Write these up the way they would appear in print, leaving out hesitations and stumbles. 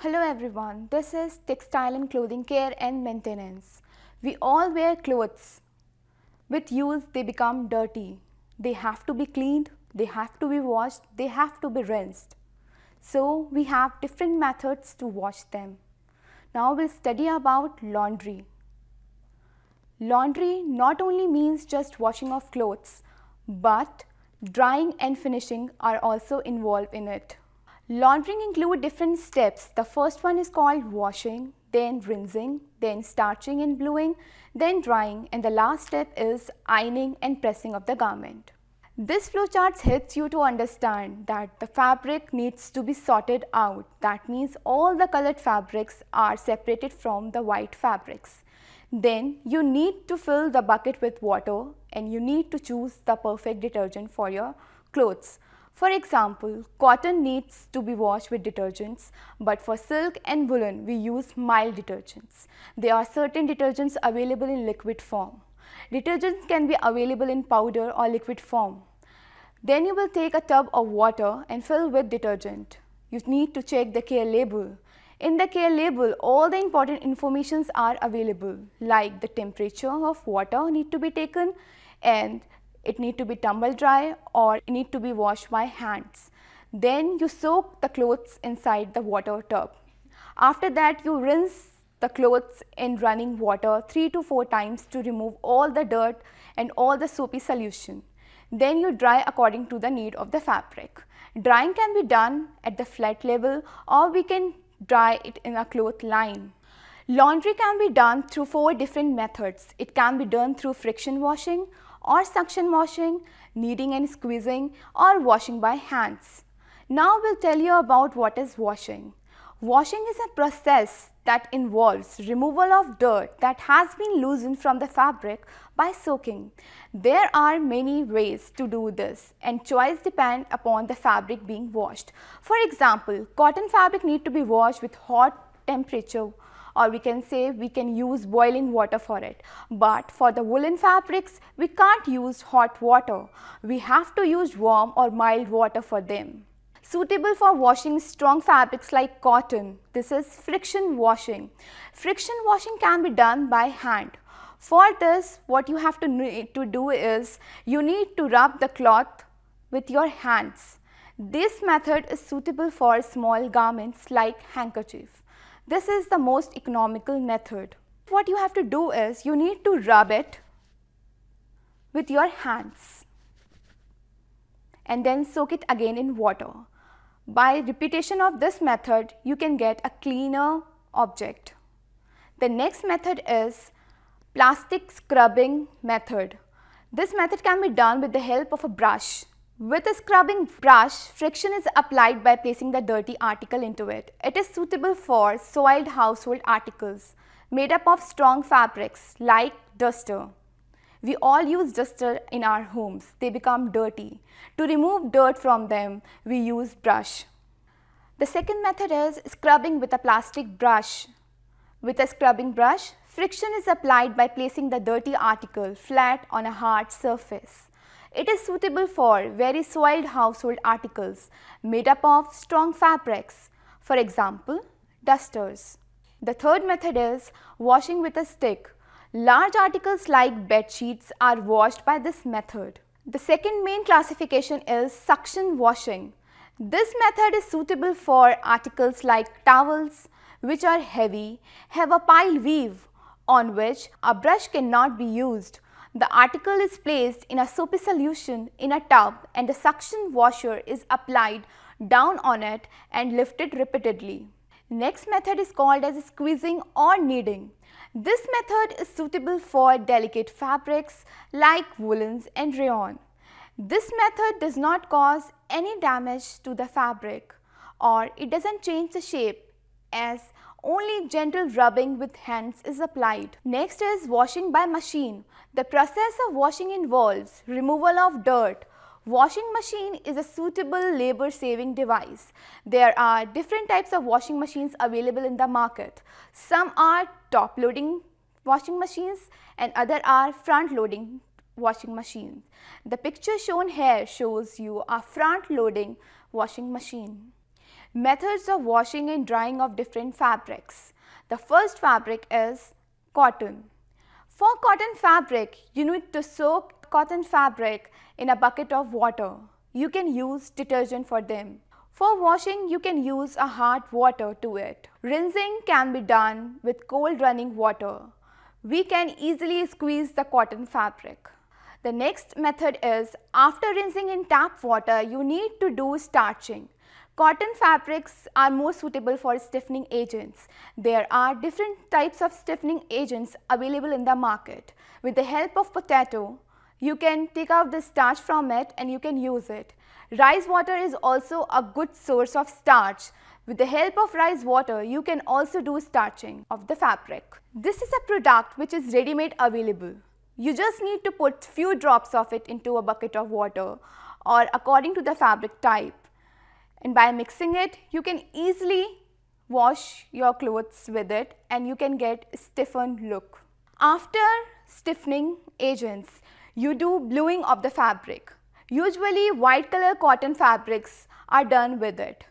Hello everyone, this is Textile and Clothing Care and Maintenance. We all wear clothes. With use, they become dirty. They have to be cleaned, they have to be washed, they have to be rinsed. So, we have different methods to wash them. Now, we'll study about laundry. Laundry not only means just washing of clothes, but drying and finishing are also involved in it. Laundering includes different steps. The first one is called washing, then rinsing, then starching and bluing, then drying, and the last step is ironing and pressing of the garment. This flowchart helps you to understand that the fabric needs to be sorted out. That means all the colored fabrics are separated from the white fabrics. Then you need to fill the bucket with water and you need to choose the perfect detergent for your clothes. For example, cotton needs to be washed with detergents, but for silk and woolen, we use mild detergents. There are certain detergents available in liquid form. Detergents can be available in powder or liquid form. Then you will take a tub of water and fill with detergent. You need to check the care label. In the care label, all the important informations are available, like the temperature of water need to be taken and it need to be tumble dry or it need to be washed by hands. Then you soak the clothes inside the water tub. After that, you rinse the clothes in running water 3 to 4 times to remove all the dirt and all the soapy solution. Then you dry according to the need of the fabric. Drying can be done at the flat level or we can dry it in a cloth line. Laundry can be done through 4 different methods. It can be done through friction washing or suction washing, kneading and squeezing, or washing by hands. Now we'll tell you about what is washing. Washing is a process that involves removal of dirt that has been loosened from the fabric by soaking. There are many ways to do this and choice depends upon the fabric being washed. For example, cotton fabric need to be washed with hot temperature, or we can say we can use boiling water for it. But for the woolen fabrics, we can't use hot water. We have to use warm or mild water for them. Suitable for washing strong fabrics like cotton. This is friction washing. Friction washing can be done by hand. For this, what you have to do is you need to rub the cloth with your hands. This method is suitable for small garments like handkerchief. This is the most economical method. What you have to do is you need to rub it with your hands and then soak it again in water. By repetition of this method, you can get a cleaner object. The next method is plastic scrubbing method. This method can be done with the help of a brush. With a scrubbing brush, friction is applied by placing the dirty article into it. It is suitable for soiled household articles made up of strong fabrics like duster. We all use duster in our homes. They become dirty. To remove dirt from them, we use brush. The second method is scrubbing with a plastic brush. With a scrubbing brush, friction is applied by placing the dirty article flat on a hard surface. It is suitable for very soiled household articles made up of strong fabrics, for example, dusters. The third method is washing with a stick. Large articles like bed sheets are washed by this method. The second main classification is suction washing. This method is suitable for articles like towels, which are heavy, have a pile weave on which a brush cannot be used. The article is placed in a soapy solution in a tub and the suction washer is applied down on it and lifted repeatedly. Next method is called as squeezing or kneading. This method is suitable for delicate fabrics like woolens and rayon. This method does not cause any damage to the fabric or it doesn't change the shape as only gentle rubbing with hands is applied. Next is washing by machine. The process of washing involves removal of dirt. Washing machine is a suitable labor-saving device. There are different types of washing machines available in the market. Some are top-loading washing machines and other are front-loading washing machines. The picture shown here shows you a front-loading washing machine. Methods of washing and drying of different fabrics. The first fabric is cotton. For cotton fabric, you need to soak cotton fabric in a bucket of water. You can use detergent for them. For washing, you can use a hard water to it. Rinsing can be done with cold running water. We can easily squeeze the cotton fabric. The next method is, after rinsing in tap water, you need to do starching. Cotton fabrics are more suitable for stiffening agents. There are different types of stiffening agents available in the market. With the help of potato, you can take out the starch from it and you can use it. Rice water is also a good source of starch. With the help of rice water, you can also do starching of the fabric. This is a product which is ready-made available. You just need to put few drops of it into a bucket of water or according to the fabric type. And by mixing it, you can easily wash your clothes with it and you can get a stiffened look. After stiffening agents, you do bluing of the fabric. Usually white color cotton fabrics are done with it.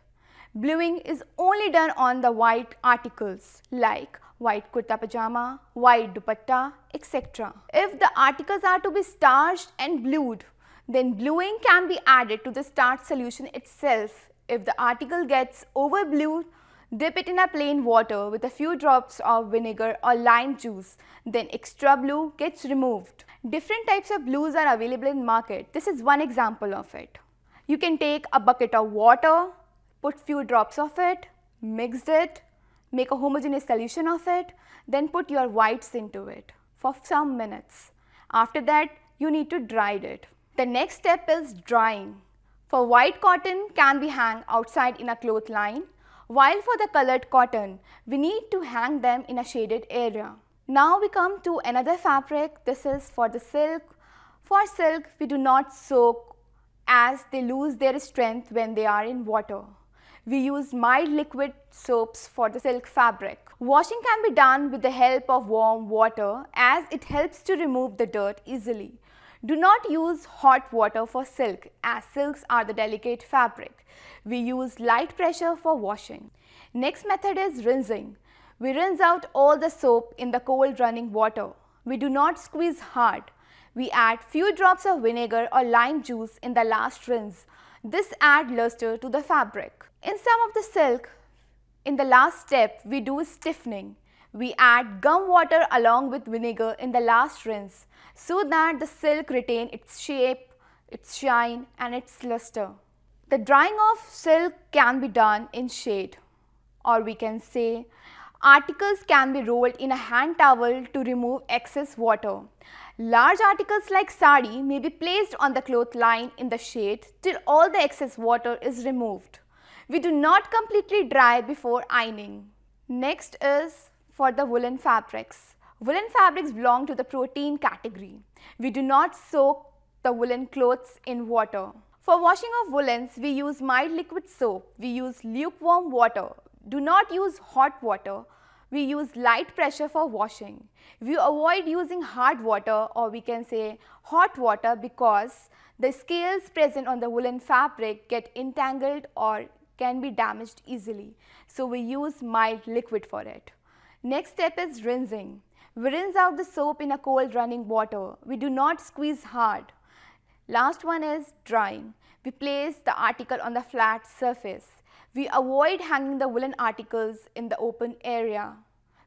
Bluing is only done on the white articles like white kurta pajama, white dupatta, etc. If the articles are to be starched and blued, then bluing can be added to the starch solution itself. If the article gets over blued, dip it in a plain water with a few drops of vinegar or lime juice, then extra blue gets removed. Different types of blues are available in market. This is one example of it. You can take a bucket of water, put few drops of it, mix it, make a homogeneous solution of it, then put your whites into it for some minutes. After that, you need to dry it. The next step is drying. For white cotton can be hung outside in a cloth line, while for the colored cotton, we need to hang them in a shaded area. Now we come to another fabric. This is for the silk. For silk, we do not soak as they lose their strength when they are in water. We use mild liquid soaps for the silk fabric. Washing can be done with the help of warm water as it helps to remove the dirt easily. Do not use hot water for silk as silks are the delicate fabric. We use light pressure for washing. Next method is rinsing. We rinse out all the soap in the cold running water. We do not squeeze hard. We add few drops of vinegar or lime juice in the last rinse. This adds luster to the fabric. In some of the silk, in the last step, we do stiffening. We add gum water along with vinegar in the last rinse so that the silk retain its shape, its shine and its luster. The drying of silk can be done in shade, or we can say articles can be rolled in a hand towel to remove excess water. Large articles like sari may be placed on the cloth line in the shade till all the excess water is removed. We do not completely dry before ironing. Next is for the woolen fabrics. Woolen fabrics belong to the protein category. We do not soak the woolen clothes in water. For washing of woolens, we use mild liquid soap. We use lukewarm water. Do not use hot water. We use light pressure for washing. We avoid using hard water, or we can say hot water, because the scales present on the woolen fabric get entangled or can be damaged easily. So we use mild liquid for it. Next step is rinsing. We rinse out the soap in a cold running water. We do not squeeze hard. Last one is drying. We place the article on the flat surface. We avoid hanging the woolen articles in the open area.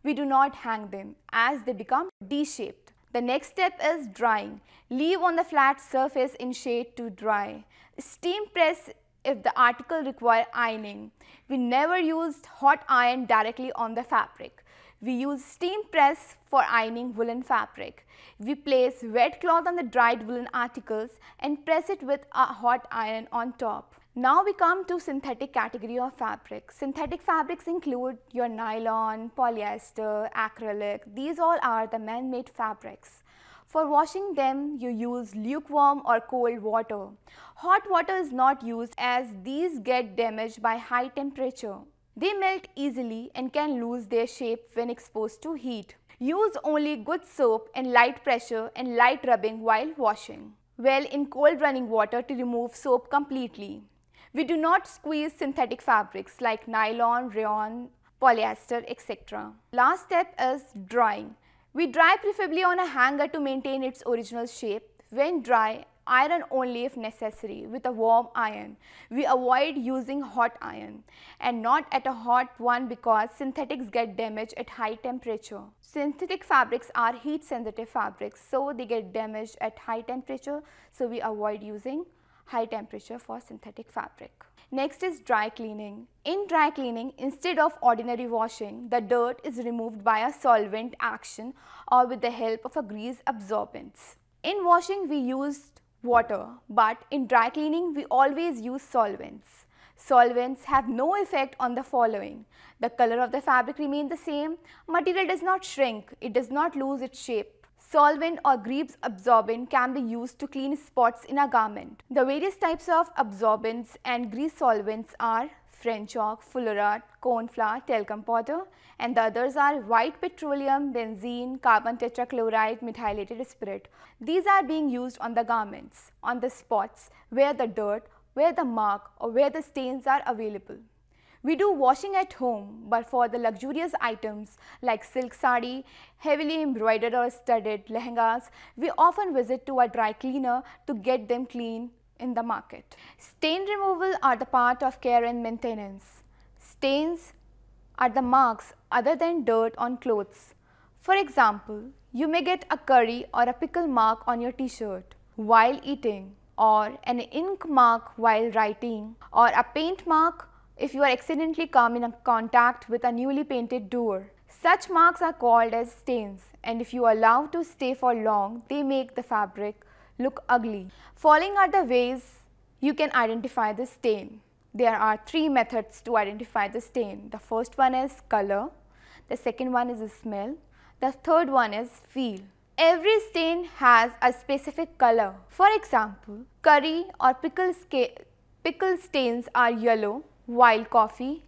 We do not hang them as they become D-shaped. The next step is drying. Leave on the flat surface in shade to dry. Steam press if the article require ironing. We never used hot iron directly on the fabric. We use steam press for ironing woolen fabric. We place wet cloth on the dried woolen articles and press it with a hot iron on top. Now we come to synthetic category of fabric. Synthetic fabrics include your nylon, polyester, acrylic. These all are the man-made fabrics. For washing them, you use lukewarm or cold water. Hot water is not used as these get damaged by high temperature. They melt easily and can lose their shape when exposed to heat. Use only good soap and light pressure and light rubbing while washing. Well in cold running water to remove soap completely. We do not squeeze synthetic fabrics like nylon, rayon, polyester, etc. Last step is drying. We dry preferably on a hanger to maintain its original shape. When dry, iron only if necessary with a warm iron. We avoid using hot iron and not at a hot one because synthetics get damaged at high temperature. Synthetic fabrics are heat sensitive fabrics, so they get damaged at high temperature, so we avoid using high temperature for synthetic fabric. Next is dry cleaning. In dry cleaning, instead of ordinary washing, the dirt is removed by a solvent action or with the help of a grease absorbents. In washing, we used water, but in dry cleaning, we always use solvents. Solvents have no effect on the following. The color of the fabric remains the same, material does not shrink, it does not lose its shape. Solvent or grease absorbent can be used to clean spots in a garment. The various types of absorbents and grease solvents are French chalk, fullerate, corn flour, talcum powder, and the others are white petroleum, benzene, carbon tetrachloride, methylated spirit. These are being used on the garments, on the spots where the dirt, where the mark or where the stains are available. We do washing at home, but for the luxurious items like silk sari, heavily embroidered or studded lehengas, we often visit to a dry cleaner to get them clean in the market. Stain removal are the part of care and maintenance. Stains are the marks other than dirt on clothes. For example, you may get a curry or a pickle mark on your t-shirt while eating, or an ink mark while writing, or a paint mark if you are accidentally come in contact with a newly painted door. Such marks are called as stains, and if you allow to stay for long, they make the fabric look ugly. Following are the ways you can identify the stain. There are three methods to identify the stain. The first one is color, the second one is smell, the third one is feel. Every stain has a specific color. For example, curry or pickle stains are yellow, while coffee,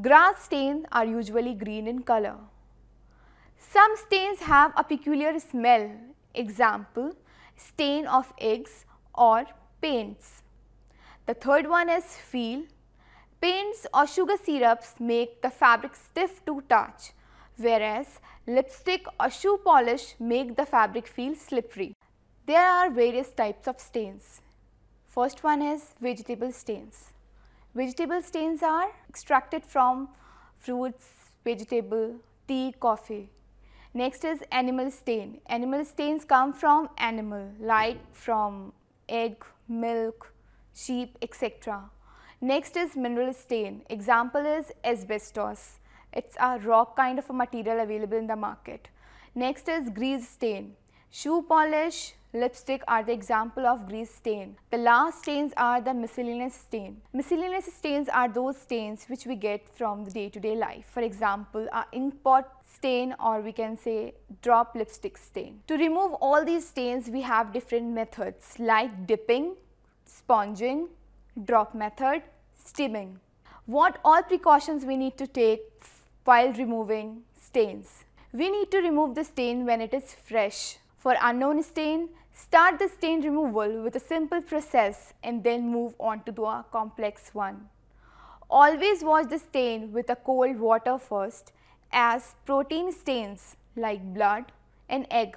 grass stains are usually green in color. Some stains have a peculiar smell. Example, stain of eggs or paints. The third one is feel. Paints or sugar syrups make the fabric stiff to touch, whereas lipstick or shoe polish make the fabric feel slippery. There are various types of stains. First one is vegetable stains. Vegetable stains are extracted from fruits, vegetable, tea, coffee. Next is animal stain. Animal stains come from animal, like from egg, milk, sheep, etc. Next is mineral stain. Example is asbestos. It's a rock kind of a material available in the market. Next is grease stain. Shoe polish, lipstick are the example of grease stain. The last stains are the miscellaneous stain. Miscellaneous stains are those stains which we get from the day-to-day life. For example, a ink pot stain, or we can say drop lipstick stain. To remove all these stains, we have different methods like dipping, sponging, drop method, steaming. What all precautions we need to take while removing stains? We need to remove the stain when it is fresh. For unknown stain, start the stain removal with a simple process and then move on to a complex one. Always wash the stain with a cold water first, as protein stains like blood and egg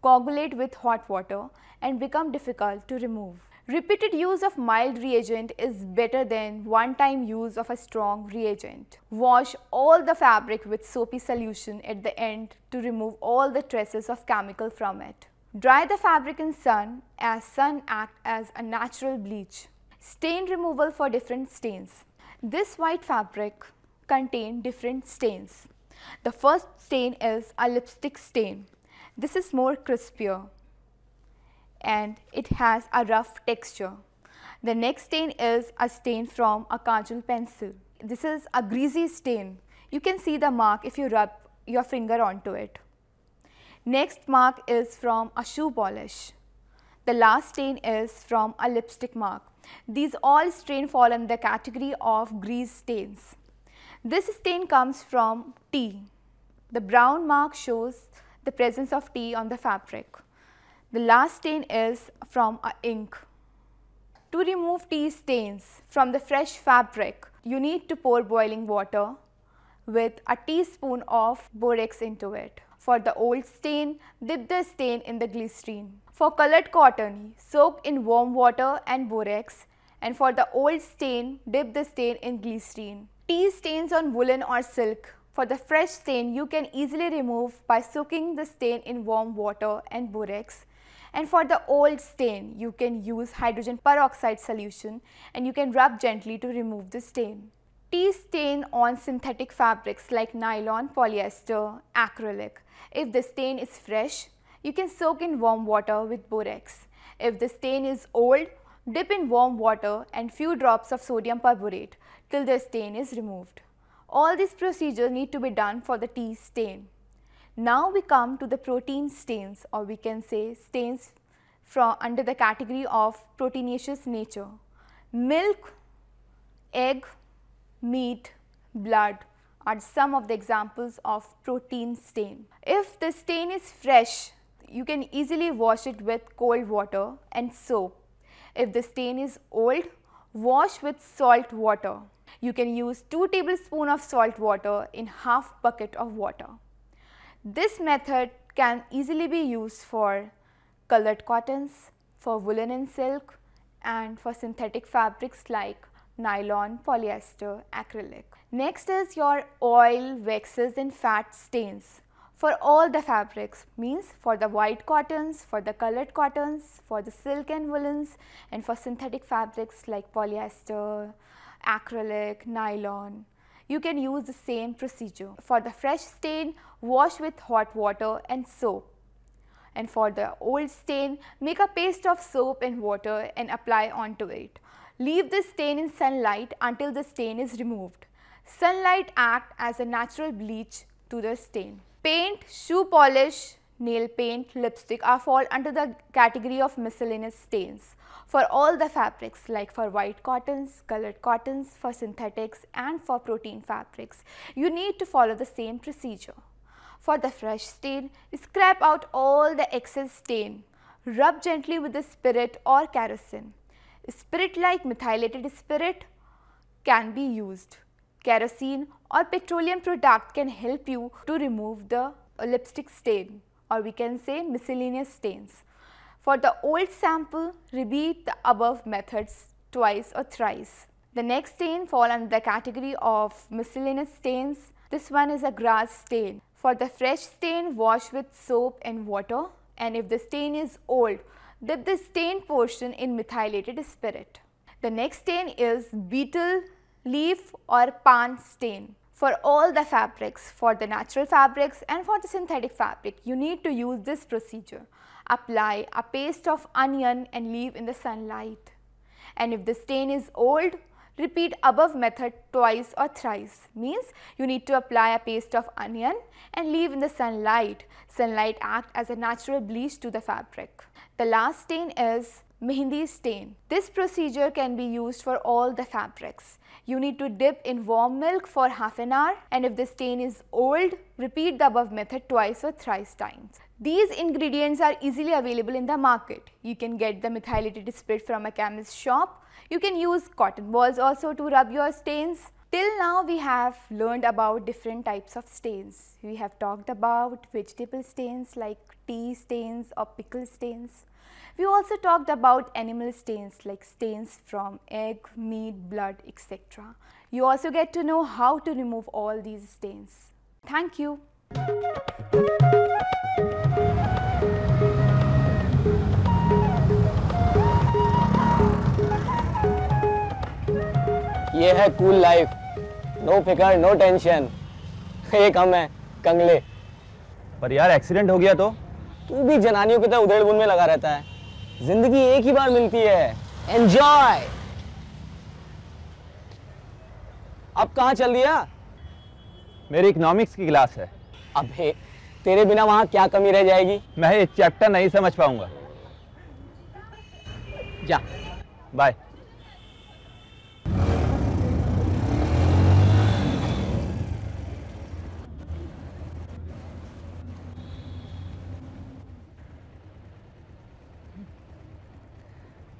coagulate with hot water and become difficult to remove. Repeated use of mild reagent is better than one-time use of a strong reagent. Wash all the fabric with soapy solution at the end to remove all the traces of chemical from it. Dry the fabric in sun, as sun acts as a natural bleach. Stain removal for different stains. This white fabric contains different stains. The first stain is a lipstick stain. This is more crispier and it has a rough texture. The next stain is a stain from a kajal pencil. This is a greasy stain. You can see the mark if you rub your finger onto it. Next mark is from a shoe polish. The last stain is from a lipstick mark. These all stains fall in the category of grease stains. This stain comes from tea. The brown mark shows the presence of tea on the fabric. The last stain is from ink. To remove tea stains from the fresh fabric, you need to pour boiling water with a teaspoon of borax into it. For the old stain, dip the stain in the glycerine. For colored cotton, soak in warm water and borax, and for the old stain, dip the stain in glycerine. Tea stains on woolen or silk. For the fresh stain, you can easily remove by soaking the stain in warm water and borax. And for the old stain, you can use hydrogen peroxide solution and you can rub gently to remove the stain. Tea stain on synthetic fabrics like nylon, polyester, acrylic. If the stain is fresh, you can soak in warm water with borax. If the stain is old, dip in warm water and few drops of sodium perborate till the stain is removed. All these procedures need to be done for the tea stain. Now we come to the protein stains, or we can say stains from under the category of proteinaceous nature. Milk, egg, meat, blood are some of the examples of protein stain. If the stain is fresh, you can easily wash it with cold water and soap. If the stain is old, wash with salt water. You can use 2 tablespoons of salt water in half bucket of water. This method can easily be used for colored cottons, for woolen and silk, and for synthetic fabrics like nylon, polyester, acrylic. Next is your oil, waxes and fat stains. For all the fabrics, means for the white cottons, for the colored cottons, for the silk and woolens, and for synthetic fabrics like polyester, acrylic, nylon. You can use the same procedure. For the fresh stain, wash with hot water and soap. And for the old stain, make a paste of soap and water and apply onto it. Leave the stain in sunlight until the stain is removed. Sunlight acts as a natural bleach to the stain. Paint, shoe polish, nail paint, lipstick are fall under the category of miscellaneous stains. For all the fabrics like for white cottons, colored cottons, for synthetics and for protein fabrics, you need to follow the same procedure. For the fresh stain, scrape out all the excess stain. Rub gently with the spirit or kerosene. Spirit like methylated spirit can be used. Kerosene or petroleum product can help you to remove the lipstick stain, or we can say miscellaneous stains. For the old sample, repeat the above methods twice or thrice. The next stain fall under the category of miscellaneous stains. This one is a grass stain. For the fresh stain, wash with soap and water, and if the stain is old, dip the stained portion in methylated spirit. The next stain is beetle, leaf or pan stain. For all the fabrics, for the natural fabrics and for the synthetic fabric, you need to use this procedure. Apply a paste of onion and leave in the sunlight. And if the stain is old, repeat above method twice or thrice. Means you need to apply a paste of onion and leave in the sunlight. Sunlight acts as a natural bleach to the fabric. The last stain is mehendi stain. This procedure can be used for all the fabrics. You need to dip in warm milk for half an hour, and if the stain is old, repeat the above method twice or thrice times. These ingredients are easily available in the market. You can get the methylated spirit from a chemist shop. You can use cotton balls also to rub your stains. Till now we have learned about different types of stains. We have talked about vegetable stains like tea stains or pickle stains. We also talked about animal stains like stains from egg, meat, blood, etc. You also get to know how to remove all these stains. Thank you. ये है cool life, no फिकर no tension. एक हम है कंगले। पर यार accident हो गया तो? तू भी जनानियों की तरह उधेड़-बुन में लगा रहता है। जिंदगी एक ही बार मिलती है, एंजॉय। अब कहाँ चल दिया? मेरी इकोनॉमिक्स की क्लास है। अबे तेरे बिना वहाँ क्या कमी रह जाएगी? मैं ये चैप्टर नहीं समझ पाऊंगा। जा बाय।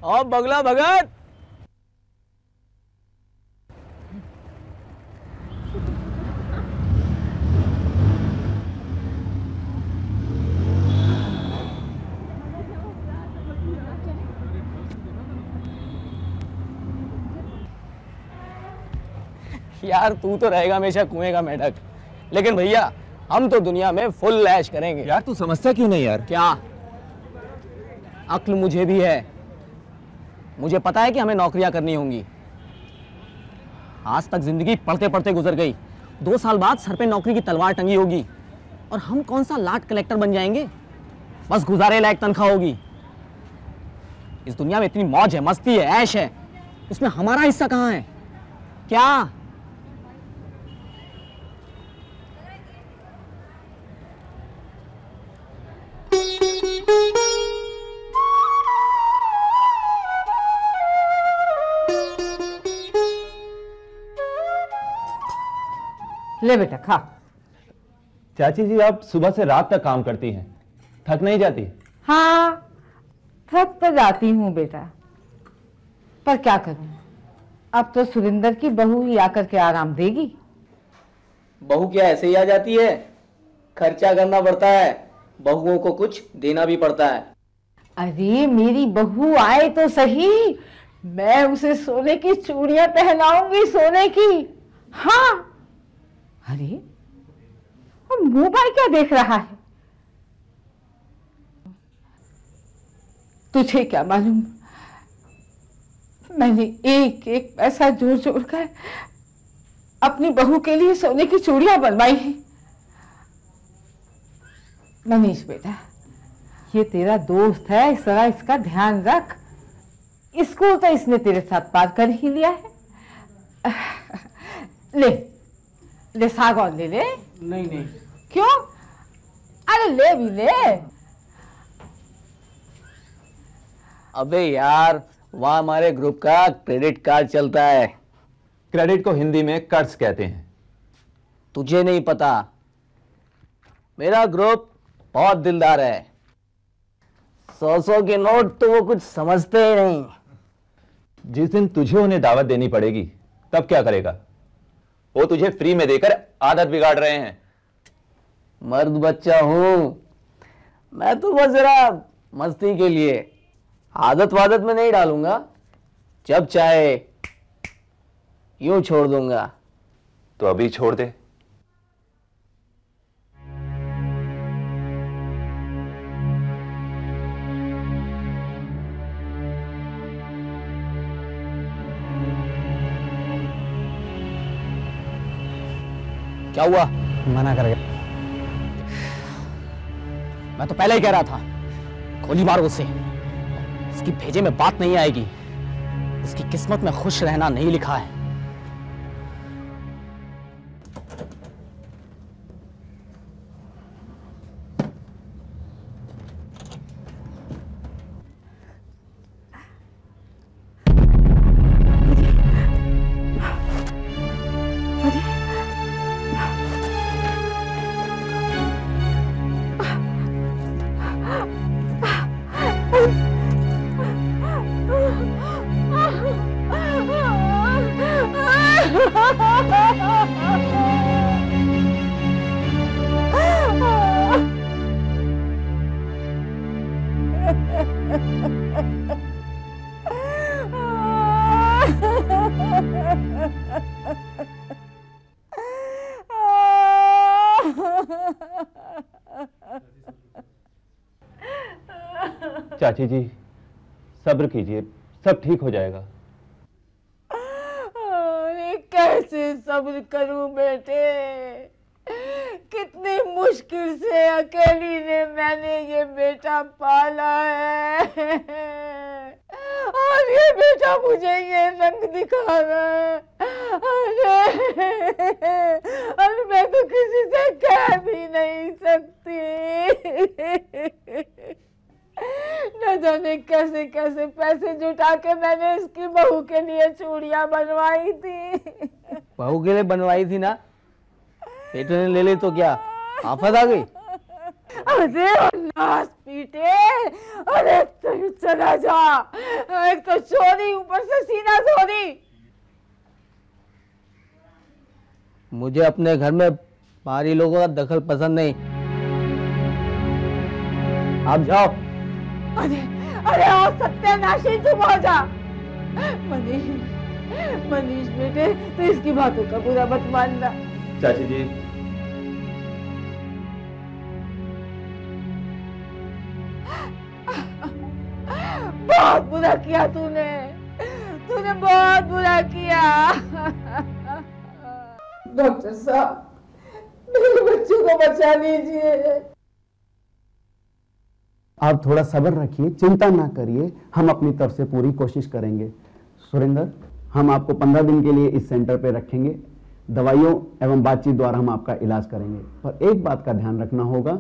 और बगला भगत यार तू तो रहेगा हमेशा कुएं का मेढक, लेकिन भैया हम तो दुनिया में फुल ऐश करेंगे। यार तू समझता क्यों नहीं यार? क्या अक्ल मुझे भी है, मुझे पता है कि हमें नौकरियां करनी होंगी। आज तक जिंदगी पढ़ते पढ़ते गुजर गई, 2 साल बाद सर पे नौकरी की तलवार टंगी होगी और हम कौन सा लाट कलेक्टर बन जाएंगे, बस गुजारे लायक तनख्वाह होगी। इस दुनिया में इतनी मौज है, मस्ती है, ऐश है, उसमें हमारा हिस्सा कहाँ है? क्या ले बेटा खा। चाची जी आप सुबह से रात तक काम करती हैं, थक नहीं जाती? हाँ थक तो जाती हूँ बेटा, पर क्या करूँ, अब तो सुरेंद्र की बहू ही आकर के आराम देगी। बहू क्या ऐसे ही आ जाती है? खर्चा करना पड़ता है, बहुओं को कुछ देना भी पड़ता है। अरे मेरी बहू आए तो सही, मैं उसे सोने की चूड़ियां पहनाऊंगी, सोने की। हाँ अरे अब मोबाइल क्या देख रहा है? तुझे क्या मालूम, मैंने एक एक पैसा जोड़ जोड़ कर अपनी बहू के लिए सोने की चूड़ियां बनवाई हैं। मनीष बेटा, ये तेरा दोस्त है, इस तरह इसका ध्यान रख। स्कूल तो इसने तेरे साथ पार कर ही लिया है। ले ले सागौन ले ले। नहीं नहीं। क्यों? अरे ले भी ले। अबे यार वहाँ हमारे ग्रुप का क्रेडिट कार्ड चलता है। क्रेडिट को हिंदी में कर्ज कहते हैं। तुझे नहीं पता, मेरा ग्रुप बहुत दिलदार है। 100 के नोट तो वो कुछ समझते ही नहीं। जिस दिन तुझे उन्हें दावत देनी पड़ेगी तब क्या करेगा? वो तुझे फ्री में देकर आदत बिगाड़ रहे हैं। मर्द बच्चा हूं मैं, तो बस जरा मस्ती के लिए, आदत वादत में नहीं डालूंगा। जब चाहे यूं छोड़ दूंगा। तो अभी छोड़ दे। क्या हुआ? मना कर गया। मैं तो पहले ही कह रहा था, गोली मारो उसे। उसकी भेजे में बात नहीं आएगी, उसकी किस्मत में खुश रहना नहीं लिखा है। चाची जी सब्र कीजिए, सब ठीक हो जाएगा। अरे कैसे सब्र करूं बेटे, कितनी मुश्किल से अकेली ने मैंने ये बेटा पाला है, और ये बेटा मुझे ये रंग दिखा रहा है। अरे मैं तो किसी से कह भी नहीं सकती। न जाने कैसे कैसे पैसे जुटा के मैंने इसकी बहू के लिए चूड़ियां बनवाई थी। बहू के लिए बनवाई थी ना, बेटे ने ले ली तो क्या आफत आ गई? अरे नास पीटे, अरे तू चला जा, एक तो चोरी ऊपर से सीना चोरी। मुझे अपने घर में बाहरी लोगों का दखल पसंद नहीं। आप जाओ। अरे अरे ओ सत्यानाशी, चुप हो जा। मनीष मनीष बेटे, तो इसकी बातों का बुरा मत मानना। चाची जी, बहुत बुरा किया तूने बहुत बुरा किया। डॉक्टर साहब, मेरे बच्चों को बचा लीजिए। आप थोड़ा सब्र रखिए, चिंता ना करिए, हम अपनी तरफ से पूरी कोशिश करेंगे। सुरेंद्र, हम आपको 15 दिन के लिए इस सेंटर पे रखेंगे। दवाइयों एवं बातचीत द्वारा हम आपका इलाज करेंगे, पर एक बात का ध्यान रखना होगा,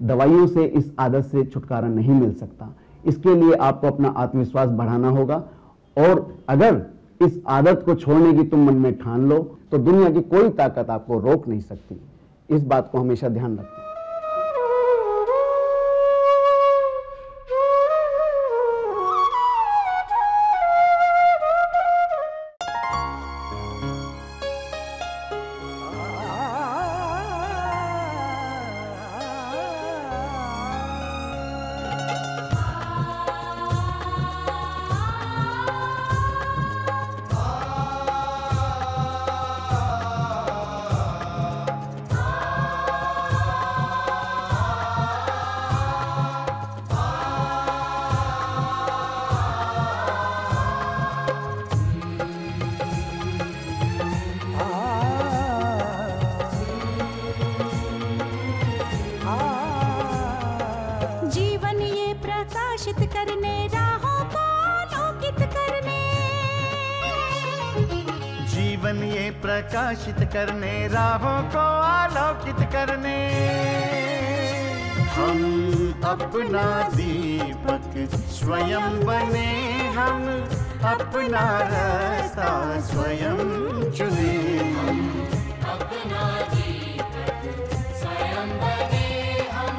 दवाइयों से इस आदत से छुटकारा नहीं मिल सकता। इसके लिए आपको अपना आत्मविश्वास बढ़ाना होगा, और अगर इस आदत को छोड़ने की तुम मन में ठान लो तो दुनिया की कोई ताकत आपको रोक नहीं सकती। इस बात को हमेशा ध्यान रखना। प्रकाशित करने, राहों को आलोकित करने, हम अपना दीपक स्वयं बने, हम अपना रास्ता स्वयं चुने। हम अपना दीपक स्वयं बने, हम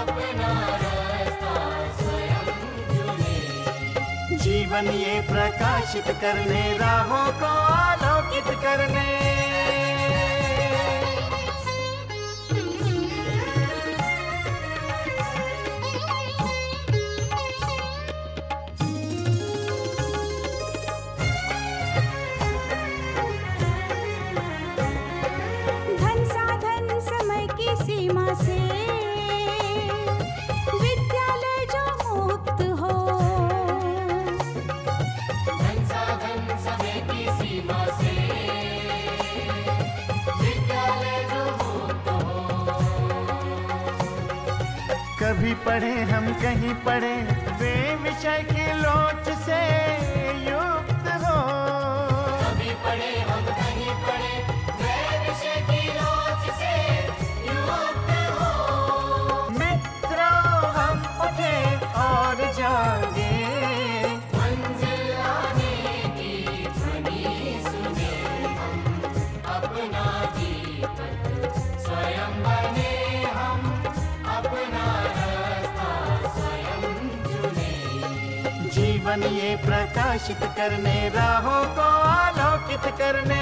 अपना रास्ता स्वयं चुने। जीवन ये प्रकाशित करने, राहों को आलोकित करने। धन साधन समय की सीमा से विद्यालय जो मुक्त हो, धन साधन समय की सीमा से विद्यालय जो मुक्त हो। कभी पढ़े हम कहीं पढ़े, वे विषय की लोच से युक्त हो। कभी पढ़े हम कहीं पढ़े, वे विषय की लोच से युक्त हो। मित्रों हम उठे और जागे, मंजिल आने की ध्वनि सुने। हम अपना दीपक स्वयं बने, हम अपना रास्ता स्वयं चुने। जीवन ये प्रकाशित करने, राहों को आलोकित करने।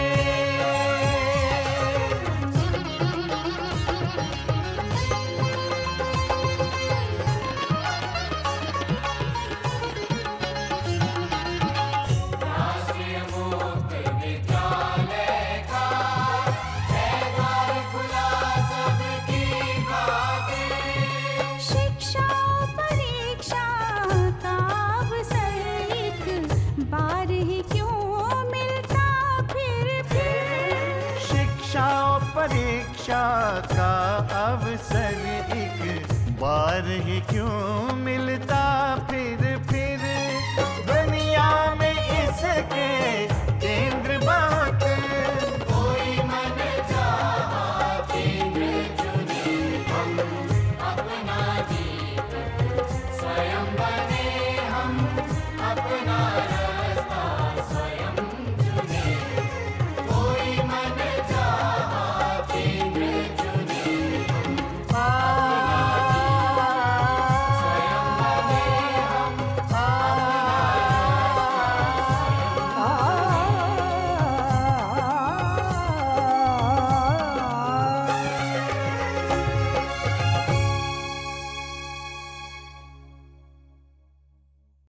राष्ट्रीय मुक्त विद्यालय का है द्वार खुला सबकी खातिर। शिक्षा परीक्षा का अवसर एक बार ही क्यों मिलता फिर। शिक्षा और परीक्षा का अवसर एक बार ही क्यों मिलता फिर। दुनिया में इसके